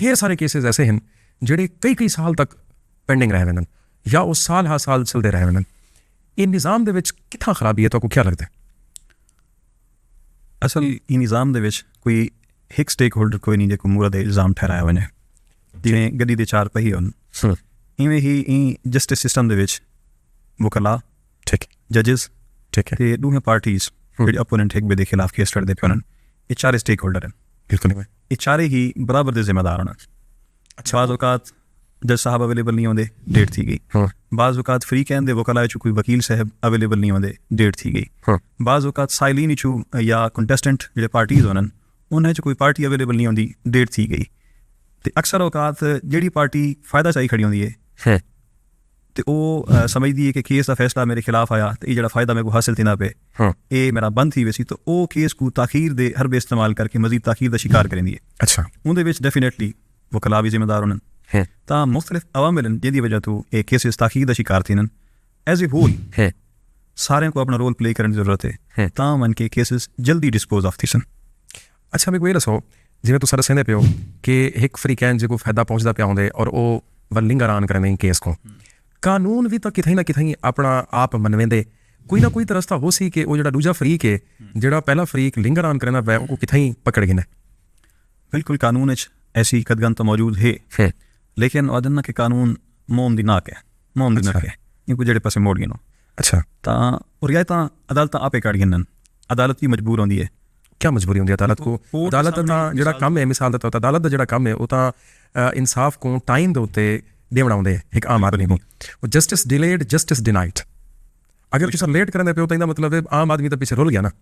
ढेर सारे केसेस ऐसे हैं ਜਿਹੜੇ ਕਈ ਸਾਲ ਤੱਕ ਪੈਂਡਿੰਗ ਰਹੇ ਹਨ ਜਾਂ ਉਹ ਸਾਲ ਹਰ ਸਾਲ ਚੱਲਦੇ ਰਹੇ ਹਨ। ਇਹ ਨਿਜ਼ਾਮ ਦੇ ਵਿੱਚ ਕਿੱਥਾਂ ਖਰਾਬੀ ਹੈ ਤੁਹਾਨੂੰ ਕੀ ਲੱਗਦਾ? ਅਸਲ ਇਹ ਨਿਜ਼ਾਮ ਦੇ ਵਿੱਚ ਕੋਈ ਇੱਕ ਸਟੇਕ ਹੋਲਡਰ ਕੋਈ ਨਹੀਂ ਜੇ ਮੂਰਾ ਦੇ ਇਲਜ਼ਾਮ ਠਹਿਰਾਇਆ ਹੋਇਆ ਨੇ। ਜਿਵੇਂ ਗੱਡੀ ਦੇ 4 पहिए ਹਨ, ਇਵੇਂ ਹੀ ਜਸਟਿਸ ਸਿਸਟਮ ਦੇ ਵਿੱਚ ਵਕਲਾ, ਠੀਕ ਜੱਜਿਸ, ਠੀਕ ਹੈ, ਤੇ ਦੋਵੇਂ ਪਾਰਟੀਜ਼ ਜਿਹੜੇ ਅਪੋਨੈਂਟ ਇੱਕ ਦੇ ਖਿਲਾਫ ਕੇਸ ਲੜਦੇ ਪਏ ਹਨ, ਇਹ ਚਾਰੇ ਸਟੇਕ ਹੋਲਡਰ ਹਨ। ਬਿਲਕੁਲ ਇਹ ਚਾਰੇ ਹੀ ਬਰਾਬਰ ਦੇ ਜ਼ਿੰਮੇਦਾਰ ਹਨ। ਬਾਜ਼ ਔਕਾਤ ਜੱਜ ਸਾਹਿਬ ਅਵੇਲੇਬਲ ਨਹੀਂ ਹੁੰਦੇ, ਡੇਟ ਥੀ ਗਈ। ਬਾਜ਼ ਔਕਾਤ ਫਰੀ ਕਹਿੰਦੇ ਵਕਲਾ 'ਚ ਕੋਈ ਵਕੀਲ ਸਾਹਿਬ ਅਵੇਲੇਬਲ ਨਹੀਂ ਹੁੰਦੇ, ਡੇਟ ਥੀ ਗਈ। ਬਾਜ਼ ਔਕਾਤ ਸਾਇਲੀਨ 'ਚ ਜਾਂ ਕੰਟੈਸਟੈਂਟ ਜਿਹੜੇ ਪਾਰਟੀਜ਼ ਹੋਣ ਉਹਨਾਂ 'ਚ ਕੋਈ ਪਾਰਟੀ ਅਵੇਲੇਬਲ ਨਹੀਂ ਹੁੰਦੀ, ਡੇਟ ਥੀ ਗਈ। ਤੇ ਅਕਸਰ ਔਕਾਤ ਜਿਹੜੀ ਪਾਰਟੀ ਫਾਇਦਾ ਚਾਹੀ ਖੜੀ ਹੁੰਦੀ ਹੈ ਤੇ ਉਹ ਸਮਝਦੀ ਹੈ ਕਿ ਕੇਸ ਦਾ ਫੈਸਲਾ ਮੇਰੇ ਖਿਲਾਫ ਆਇਆ ਤੇ ਇਹ ਜਿਹੜਾ ਫਾਇਦਾ ਮੇਰੇ ਕੋ ਹਾਸਿਲ ਥी ना पे ਇਹ ਮੇਰਾ ਬੰਦ ਥੀ ਵੈਸੀ, ਤਾਂ ਉਹ ਕੇਸ को ਤਾਖੀਰ ਦੇ ਹਰਬੇ ਇਸਤੇਮਾਲ ਕਰਕੇ ਮਜ਼ੀਦ ਤਾਖੀਰ ਦਾ ਸ਼ਿਕਾਰ ਕਰਿੰਦੀ ਹੈ। ਅੱਛਾ, ਉਹਦੇ ਵਿੱਚ ਡੈਫੀਨੇਟਲੀ ਵਕਲਾ ਵੀ ਜ਼ਿੰਮੇਦਾਰ ਹੋਣ ਤਾਂ ਮੁਖਤਲਿਫ ਅਵਾਮਿਲ ਜਿਹਦੀ ਵਜ੍ਹਾ ਤੋਂ ਇਹ ਕੇਸਿਸ ਤਾਖੀਰ ਦਾ ਸ਼ਿਕਾਰ ਥੀ ਐਜ਼ ਏ ਹੋਲ ਸਾਰਿਆਂ को अपना रोल प्ले करने की जरूरत है ਤਾਂ ਮਨ ਕੇ ਕੇਸਿਸ ਜਲਦੀ ਡਿਸਪੋਜ਼ ਆਫ ਥੀ ਸਨ। ਅੱਛਾ, ਮੈਨੂੰ ਇਹ ਦੱਸੋ ਜਿਵੇਂ ਤੁਸੀਂ ਦੱਸਦੇ ਪਿਓ ਕਿ ਇੱਕ ਫਰੀਕੈਨ ਜੇ ਕੋਈ ਫਾਇਦਾ ਪਹੁੰਚਦਾ ਪਿਆ ਹੁੰਦੇ ਔਰ ਉਹ ਵਲਿੰਗਰਾਨ ਕਰਨੇ ਕੇਸ ਕੋ ਕਾਨੂੰਨ ਵੀ ਤਾਂ ਕਿਥੇ ਨਾ ਕਿਥੇ ਆਪਣਾ ਆਪ ਮਨਵੇਂਦੇ ਕੋਈ ਨਾ ਕੋਈ ਤਾਂ ਰਸਤਾ ਹੋ ਸੀ ਕਿ ਉਹ ਜਿਹੜਾ ਦੂਜਾ ਫਰੀਕ ਹੈ ਜਿਹੜਾ ਪਹਿਲਾ ਫਰੀਕ ਲਿੰਗਰਾਨ ਕਰਨਾ ਵੈ ਉਹ ਕਿਥੇ ਹੀ ਪਕੜ ਗਏ। ਬਿਲਕੁਲ ਕਾਨੂੰਨ 'ਚ ਐਸੀ ਕਦਗਨ ਤਾਂ ਮੌਜੂਦ ਹੈ ਲੇਕਿਨ ਉਹਦਨ ਕਿ ਕਾਨੂੰਨ ਮੋਮ ਦੀ ਨਾਕ ਹੈ, ਮੋਮ ਦੀ ਨਾਕ ਹੈ ਇਹ ਜਿਹੜੇ ਪਾਸੇ ਮੋੜ ਗਏ ਨੂੰ। ਅੱਛਾ, ਤਾਂ ਉਹ ਰਿਆਇਤਾਂ ਅਦਾਲਤਾਂ ਆਪੇ ਕੱਢ ਗਈਆਂ। ਅਦਾਲਤ ਵੀ ਮਜਬੂਰ ਹੁੰਦੀ ਹੈ। क्या मजबूरी होंगी अदालत को? अदालत का जो काम है मिसाल का अदालत का जो काम है वो तो इंसाफ को टाइम के उत्ते देवना होंगे एक आम आदमी को। जस्टिस डिलेड जस्टिस डिनाइड, अगर तुम लेट करने पे तो मतलब आम आदमी तो पीछे रुल गया ना।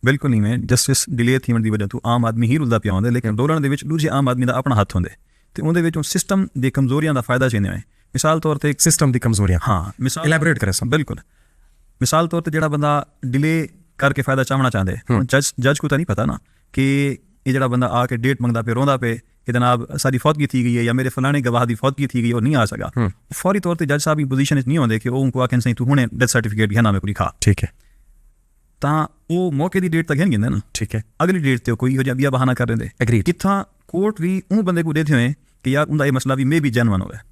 बिल्कुल नहीं, मैं जस्टिस डिले थी की वजह तो आम आदमी ही रुलता पिया होंगे, लेकिन रोलण के दूजे आम आदमी का अपना हथ होंगे तो उन्हें सिस्टम की कमजोरियां का फायदा चाहिए है। मिसाल तौर पर सिस्टम की कमजोरियां, हाँ मिसाल इलैबोरेट करें। बिल्कुल, मिसाल तौर पर जो बंदा डिले करके फायदा चाहना चाहते जज को तो नहीं पता ना कि ये जरा बंदा आके डेट मंगता पे रोंदा पे कि जनाब सारी फौतगी थी गई है या मेरे फलाने गवाह की फौतगी थी गई और नहीं आ सका। फौरी तौर पर जज साहब की पोजीशन नहीं होंगे कि उनको आके सही तू हुणे डेथ सर्टिफिकेट है ना मेरे को लिखा, ठीक है, तो वो मौके की डेट तक है ना, ठीक है, अगली डेट तो कोई हो जा बिया बहाना कर रहे एग्री कितना कोर्ट भी उन बंदे को देते हुए कि यार उनका ये मसला भी मे भी जेन्युइन हो,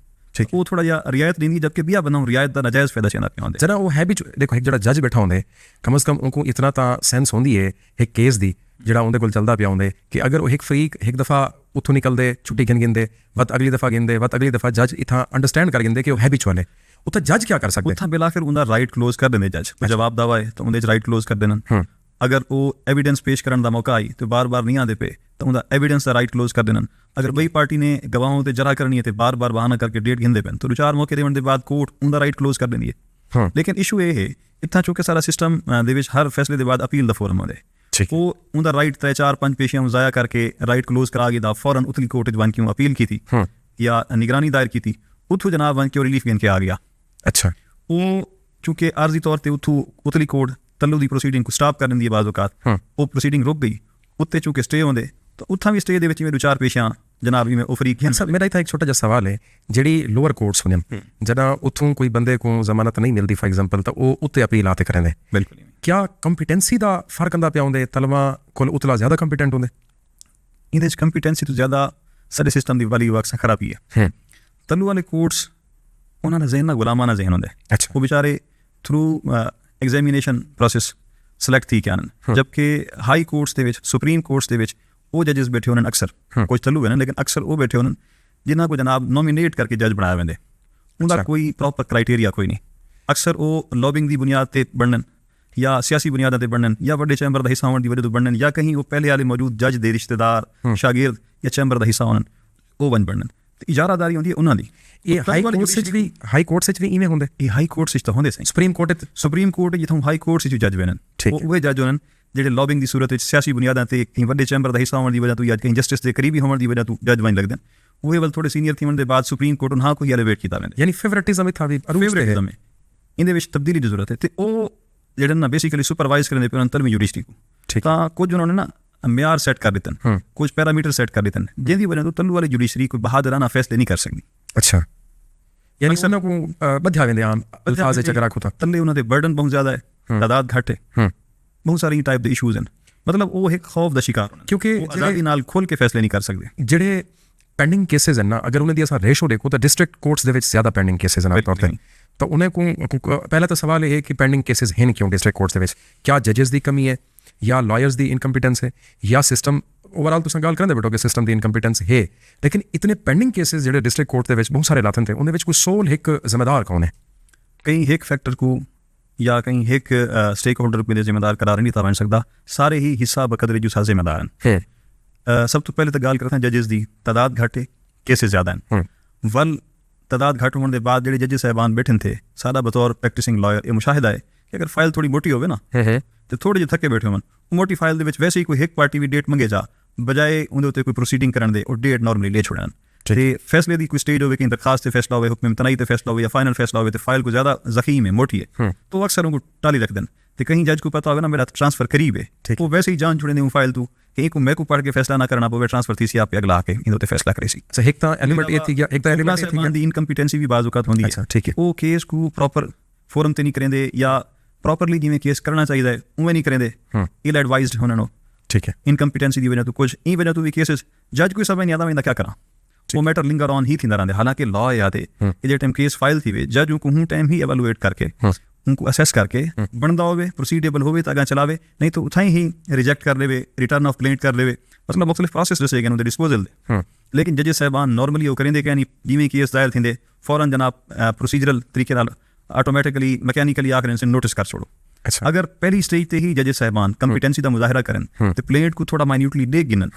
वो थोड़ा जिहा रियायत देंगी, जबकि बिया बंदा रियायत का नाजायज़ फायदा चाहता पिया होंगे। जरा वो है भी देखो एक जो जज बैठा होंगे कम अज़ कम उनको इतना तो सेंस होंगी है एक केस की जो उनके कोल चलता पिया होंगे कि अगर वो एक फरीक एक दफ़ा उतों निकलते छुट्टी गिन गिनते वत अगली दफ़ा गिनते वत अगली दफ़ा जज इतना अंडरस्टैंड कर गिनते कि वो हैबिचुअल है, उतना जज क्या कर सकते? उतना बिला फिर उनका राइट क्लोज कर देंगे जज, जवाब दावा है तो उन्हें राइट क्लोज कर देना। अगर वो एविडेंस पेश करने का मौका आई तो बार बार नहीं आते पे तो उनका एविडेंस का राइट क्लोज कर देना। अगर वही पार्टी ने गवाहों से जरा करनी है तो बार बार बहाना करके डेट गिनते पे तो 4 मौके देने के बाद कोर्ट उनका राइट क्लोज कर देंगी है। लेकिन इशू ये है इतना चूंकि सारा सिस्टम हर फैसले के बाद अपील का फोरम होंगे, वो उनका राइट 3-4-5 पेशियां ज़ाया करके राइट क्लोज करा गया फौरन उतली कोर्ट बन के अपील की थी या निगरानी दायर की थी, उतों जनाब बन के रिलीफ गिन के आ गया। अच्छा, वो चूंकि आर्जी तौर पर उतों उतली कोर्ट तल्लू की प्रोसीडिंग को स्टॉप कर दी है, बाज़ औकात वो प्रोसीडिंग रुक गई, उत्ते चूंकि स्टे होंगे तो उत्थां भी स्टे दे विच 2-4 पेशियां जनाब में उफरीक हैं। मेरा इतना एक छोटा जिहा सवाल है, जिहड़ी लोअर कोर्ट्स होंगे जदा उत्थों कोई बंदे को जमानत नहीं मिलती फॉर एग्जांपल तो वो उत्ते अपील आते करेंगे, बिल्कुल क्या कंपिटेंसी का फर्क आंदा पिया होंगे? तलवा कोल उतला ज़्यादा कंपिटेंट होंगे? इहदे च कंपिटेंसी तो ज़्यादा साडे सिस्टम की वाली वक्त खराबी है। तल्लू वाले कोर्ट्स उन्होंने जहन गुलामाना जहन होंगे। अच्छा, वो बेचारे थ्रू एग्जामिनेशन प्रोसेस सिलेक्ट थी क्या, जबकि हाई कोर्ट्स के सुप्रीम कोर्ट्स के वो जजिस बैठे होने अक्सर कुछ तलू है ना, लेकिन अक्सर वो बैठे होने जिन्हों को जनाब नॉमिनेट करके जज बनाया वेंदे, उनका कोई प्रॉपर क्राइटेरिया कोई नहीं। अक्सर वो लॉबिंग की बुनियाद पर बनन या सियासी बुनियादों पर बनन या बड़े चैंबर का हिस्सा होने की वजह तो बनन या कहीं वो पहले वाले मौजूद जज के रिश्तेदार शागिर्द या चैंबर का हिस्सा होने वो बनन इजारादारी होंगी उन्होंने। ये हाई कोर्ट भी इवें होंगे? ये हाई कोर्ट तो होंगे सही, सुप्रीम कोर्ट जितों हाई कोर्ट जज बनन वो जज होने ਜਿਹੜੇ लॉबिंग की सूरत सियासी बुनियादों पर कहीं बड़े चैंबर का हिस्सा होने की वजह तो या कहीं जस्टिस के करीबी होने की वजह तो जज बन लगते हैं, वो वाल थोड़े सीनियर थी होने के बाद सुप्रीम कोर्ट उन्होंने कोई एलिवेट किया वेंदे, यानी फेवरेटिज्म इत्थां भी फेवरेटिज्म है इहदे विच तब्दीली की जरूरत है। तो वो जिहड़े ना बेसिकली सुपरवाइज करने पे उन्होंने तलवी यूरिस्टी को तो कुछ उन्होंने ना म्यार सैट कर दिते, कुछ पैरामीटर सैट कर दिते जिसकी वजह तो तल्लू वाली जुडिशरी कोई बहादुराना फैसले नहीं कर सकती। अच्छा, यानी उन्होंने को बध्या वेंदे आम अल्फाज च रखो तो तल्ले उन्होंने बर्डन बहुत ज़्यादा है, तादाद घट है, बहुत सारी टाइप के इशूज़ हैं, मतलब वो एक खौफ का शिकार क्योंकि आज़ादी नाल खोल के फैसले नहीं कर सकते। जिहड़े ਪੈਂਡਿੰਗ ਕੇਸਿਸ ਹਨ ਨਾ, ਅਗਰ ਉਹਨਾਂ ਦੀ ਅਸਾਂ ਰੇਸ਼ੋ ਦੇਖੋ ਤਾਂ ਡਿਸਟ੍ਰਿਕਟ ਕੋਰਟਸ ਦੇ ਵਿੱਚ ਜ਼ਿਆਦਾ ਪੈਂਡਿੰਗ ਕੇਸਿਸ ਹਨ ਆਮ ਤੌਰ 'ਤੇ। ਤਾਂ ਉਹਨਾਂ ਕੋ ਪਹਿਲਾ ਤਾਂ ਸਵਾਲ ਇਹ ਹੈ ਕਿ ਪੈਂਡਿੰਗ ਕੇਸਿਸ ਹਨ ਕਿਉਂ ਡਿਸਟ੍ਰਿਕਟ ਕੋਰਟਸ ਦੇ ਵਿੱਚ? ਕਿਆ ਜੱਜਸ ਦੀ ਕਮੀ ਹੈ, ਜਾਂ ਲਾਇਰਸ ਦੀ ਇਨਕੰਪੀਟੈਂਸ ਹੈ, ਜਾਂ ਸਿਸਟਮ ओवरऑल तुम गल करें बेटो कि सिस्टम की इनकम्पिटेंस है, लेकिन इतने पेंडिंग केसेस जो डिस्ट्रिक्ट कोर्ट के बहुत सारे लाथन थे उन्हें कोई सोल एक जिम्मेदार कौन है? कहीं एक फैक्टर को या कहीं एक स्टेक होल्डर को जिम्मेदार करार नहीं था बन सकता, सारे ही हिस्सा बकदरे जो सा जिम्मेदार हैं। सब तो पहले तो गल करते हैं जजिस की तादाद घट है, केसेस ज़्यादा हैं। वल तादाद घट होने के बाद जो जज साहबान बैठे थे, सारा बतौर प्रैक्टिसिंग लॉयर ये मुशाहिदा है कि अगर फाइल थोड़ी मोटी हो ना तो थोड़े जे थके बैठे हो, मोटी फाइल के वैसे ही कोई एक पार्टी भी डेट मंगे जा बजाए उन्हें कोई प्रोसीडिंग करने दे और डेट नॉर्मली ले छोड़न। तो फैसले की कोई स्टेज हो कि दरखास्त से फैसला हो, हुक्म तनाई से फैसला हो या फाइनल फैसला हो, तो फाइल को ज़्यादा ज़ख़ीम है, मोटी है, तो अक्सर उनको टाली रख दें। तो कहीं जज को पता होगा ना मेरा ट्रांसफर करीब है, वो वैसे ही जान छुड़े दें फाइल तू कहीं को मैं को पढ़ के फैसला ना करना पवे, ट्रांसफर थी सी आप अगला के इन फैसला करे सी। एक तो एलिमेंट ये थी गया, एक तो एलिमेंट से थी इनकम्पिटेंसी भी बाज़ औक़ात होंदी है। ठीक है, वो केस को प्रॉपर फोरम ते नहीं करेंदे या प्रॉपरली जिवें केस करना चाहिए उवें नहीं करेंदे, इल एडवाइज्ड होना। ठीक है, इनकम्पिटेंसी की वजह तो कुछ ई वजह तो भी केसेस जज कोई समझ नहीं आता मैं क्या करा, वो मैटर लिंगर ऑन ही थी रहंदे। हालांकि लॉ याद है जे टाइम केस फाइल थी वे जज को हूँ टाइम ही एवेलुएट करके उनको असेस करके बनता होवे प्रोसीडेबल होवे तो अगर चलावे, नहीं तो उठाई ही रिजेक्ट कर लेवे, रिटर्न ऑफ क्लेंट कर लेवे, मतलब मुख्तलिफ प्रोसेस दसे गए डिस्पोजल दे। लेकिन जजेस साहबान नॉर्मली वो करेंदे कि जिवें केस दायर थींदे फौरन जनाब प्रोसीजरल तरीके नाल ऑटोमैटिकली मैकेनिकली आकर नोटिस कर छोड़ो। अच्छा, अगर पहली स्टेज ते ही जजेस साहबान कंपिटेंसी का मुजाहरा करें तो प्लेट को थोड़ा माइन्यूटली देख गिनन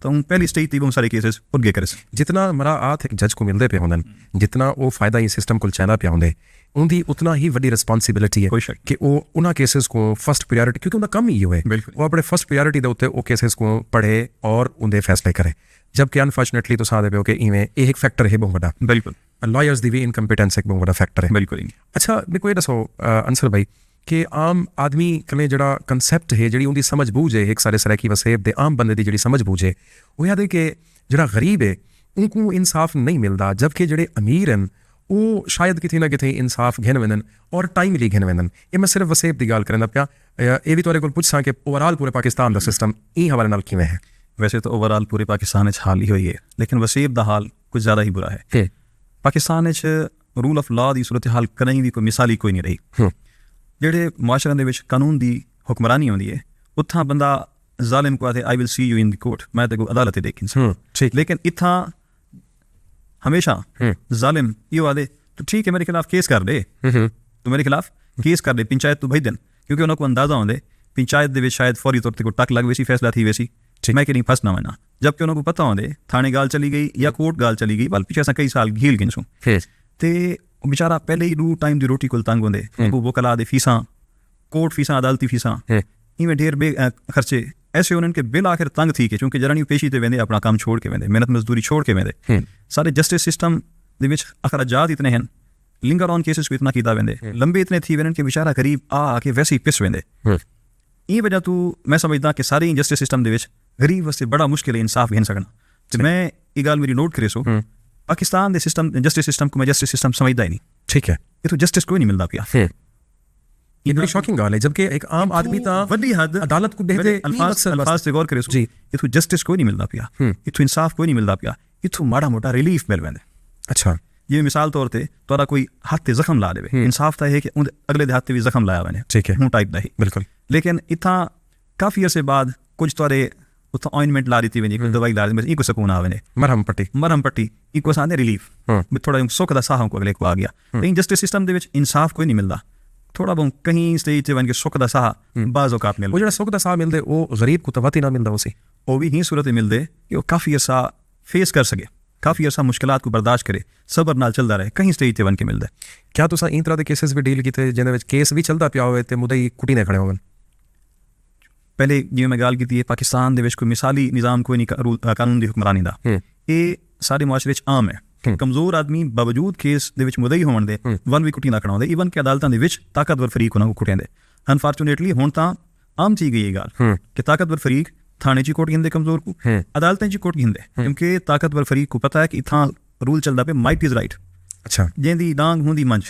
तो हम पहली स्टेज ते बहुत सारे केसेस पुरगे करे। जितना मरा आथ एक जज को मिलते पे होंदन, जितना वो फायदा ये सिस्टम को चैना पे होंदे, उनकी उतना ही वड्डी रिस्पॉन्सिबिलिटी है कि वो उन्होंने केसेस को फर्स्ट प्रायोरिटी, क्योंकि उनका काम ही ये है वो अपने फर्स्ट प्रायोरिटी के उत्ते वो केसेस को पढ़े और उनके फैसले करे। जबकि अनफॉर्चुनेटली तो सादे पे हो कि इवें एक फैक्टर है बहुत बड़ा, बिल्कुल लॉयर्स की भी इनकम्पिटेंस एक बहुत बड़ा फैक्टर है। बिल्कुल। अच्छा मेरे को ये दसो अंसर भाई कि आम आदमी कने जड़ा कंसैप्ट है जी उनकी समझ बूझ है एक सारे सराकी वसेब दे आम बंदे की जी समझ बूझ है वो याद है कि जड़ा गरीब है उनको इंसाफ नहीं मिलता, जबकि जड़े अमीर हैं वो शायद कितने ना कितने इंसाफ घिन वेंदन और टाइमली घिन वेंदन। ये मैं सिर्फ वसेब की गल करना पिया, ये भी तुहाडे कोल पुछां कि ओवरऑल पूरे पाकिस्तान का सिस्टम ई हवाले नाल किवें है? वैसे तो ओवरऑल पूरे पाकिस्तान में हाल ही हुई है, लेकिन वसेब का हाल कुछ ज़्यादा ही बुरा है। पाकिस्तान में रूल ऑफ लॉ की सूरत हाल कहीं भी कोई मिसाली कोई नहीं रही। ਜਿਹੜੇ ਮੁਆਸ਼ਰਿਆਂ ਦੇ ਵਿੱਚ ਕਾਨੂੰਨ ਦੀ ਹੁਕਮਰਾਨੀ ਆਉਂਦੀ ਹੈ ਉੱਥਾਂ ਬੰਦਾ ਜ਼ਾਲਿਮ को आते I will see you in the court, मैं तेको अदालत देखी ठीक, लेकिन इत्थां हमेशा ज़ालिम यो आदे तो ठीक है मेरे खिलाफ केस कर दे, तो मेरे खिलाफ केस कर दे पंचायत तो भेज देन, क्योंकि उन्होंने को अंदाजा होंदे पंचायत दे विच शायद फौरी तौर पर टक लग वैसी फैसला थी वैसी मैं कि नहीं फसना वना, जबकि उन्होंने को पता होंदे थाने गाल चली गई या कोर्ट गाल चली गई बल पिछे असां कई साल घील गिनसूं ते बेचारा पहले ही 2 टाइम की रोटी को तंग होंदे, वकला दे फीसां, कोर्ट फीसां, अदालती फीसां, इवें ढेर बे खर्चे ऐसे उन्होंने के बिल आखिर तंग थी के क्योंकि जरानी पेशी ते वेंदे अपना काम छोड़ के वेंदे, मेहनत मजदूरी छोड़ के वेंदे। सारे जस्टिस सिस्टम दे विच अखराजात इतने हैं, लिंगर ऑन केसेस को इतना कीता वेंदे, लंबे इतने थी वेंदे कि बेचारा गरीब आके वैसे ही पिस वेंदे। ये वजह तो मैं समझदा कि सारे जस्टिस सिस्टम दे विच गरीब वास्ते बड़ा मुश्किल है इंसाफ घिन सकना। तो मैं ये गल मेरी नोट करे सो पाकिस्तान दे सिस्टम जस्टिस सिस्टम को मैं जस्टिस सिस्टम समझदा ही नहीं। ठीक है, ये तो जस्टिस कोई नहीं मिलता पिया। ये बड़ी शॉकिंग गल है, जबकि एक आम आदमी ता वड्डी हद अदालत को देखदे अल्फाज से गौर करे सो जी इथों जस्टिस कोई नहीं मिलता पिया, इथों इंसाफ कोई नहीं मिलता पिया, इथों माड़ा मोटा रिलीफ मिल वेंदे। अच्छा, ये मिसाल तौर ते तोरा कोई हाथ ते जख्म ला देवे, इंसाफ ता है कि अगले दे हाथ ते भी जख्म लाया वने, ठीक है, हूं टाइप दा ही बिल्कुल। लेकिन इथा काफी अरसे बाद कुछ तोरे उतना ऑइंटमेंट ला दी थी दवाई ला दी इको सुकून आवे ने, मरहम पट्टी इको साने रिलीफ थोड़ा सुख दा साह को अगले को आ गया। लेकिन जस्टिस सिस्टम दे विच इंसाफ कोई नहीं मिलता, थोड़ा बहुत कहीं स्टेज ते बन के सुख दा साह बाज़ औकात मिलदा, वो जेड़ा सुख दा साह मिलदे वो गरीब को तवती ना मिलदा, उसी वो भी ही सूरत मिलदे कि वो काफ़ी अरसा फेस कर सके, काफ़ी अरसा मुश्किलात को बर्दाश्त करे, सबर नाल चलदा रहे, कहीं स्टेज ते बन के मिलदा। क्या तुसां इन तरह दे केसेस भी डील कीते जिहदे विच केस भी चलदा पिया होवे ते मुद्दई कुटी ने खड़े होवन? पहले जिवें मैं गल कीती है पाकिस्तान दे विच कोई मिसाली निज़ाम कोई नहीं कानून दी हुक्मरानी दा, ये सारे मुआशरे च आम है। कमज़ोर आदमी बावजूद केस दे विच मुदई होण दे वन भी कुटी ना खड़ा होंदे, ईवन कि अदालतां दे विच ताकतवर फरीक उन्हां को कुटियां दे। अनफॉर्चुनेटली हुण तां आम थी गई ये गल कि ताकतवर फरीक थाने च कोट गिंदे कमज़ोर को, अदालतें च कोट गिंदे, क्योंकि ताकतवर फरीक को पता है कि इत्थां रूल चलदा पे माइट इज़ राइट। अच्छा, जिंदी डांग हुंदी मंझ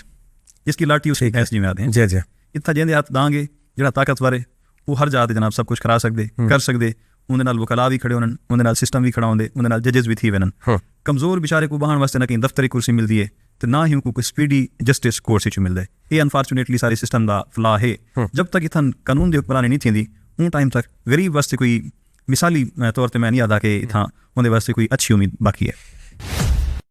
जिसकी लाठी उसे ऐस जिवें आते हैं जी, इत्थां जिंदे हाथ डांग है जेड़ा ताकतवर है वो हर जात जनाब सब कुछ करा सकते कर सकते, ਉਹਦੇ ਨਾਲ ਵਕਲਾ ਵੀ ਖੜੇ ਹੋਣ, ਉਹਦੇ ਨਾਲ ਸਿਸਟਮ ਵੀ ਖੜਾ ਹੁੰਦੇ, ਉਹਦੇ ਨਾਲ ਜੱਜਸ ਵੀ ਥੀ ਵञनि। ਕਮਜ਼ੋਰ ਵਿਚਾਰੇ को ਬਹਾਉਣ ਵਾਸਤੇ ਨਾ ਕहीं ਦਫ਼ਤਰੀ ਕੁਰਸੀ ਮਿਲਦੀ ਹੈ ਤੇ ਨਾ ਹੀ ਉਹਨੂੰ ਕੋਈ ਸਪੀਡੀ ਜਸਟਿਸ ਕੋਰਸ ਵਿੱਚ ਮਿਲਦਾ ਹੈ। ਇਹ ਅਨਫੋਰਚੂਨੇਟਲੀ ਸਾਰੇ ਸਿਸਟਮ ਦਾ ਫਲਾ ਹੈ। ਜਦ ਤੱਕ ਇਥਾਂ ਕਾਨੂੰਨ ਦੀ ਹੁਕਮਰਾਨੀ ਨਹੀਂ थींदी उन टाइम तक गरीब वास्ते कोई मिसाली तौर पर मैं नहीं आता कि इतना उनके वास्ते कोई अच्छी उम्मीद बाकी है।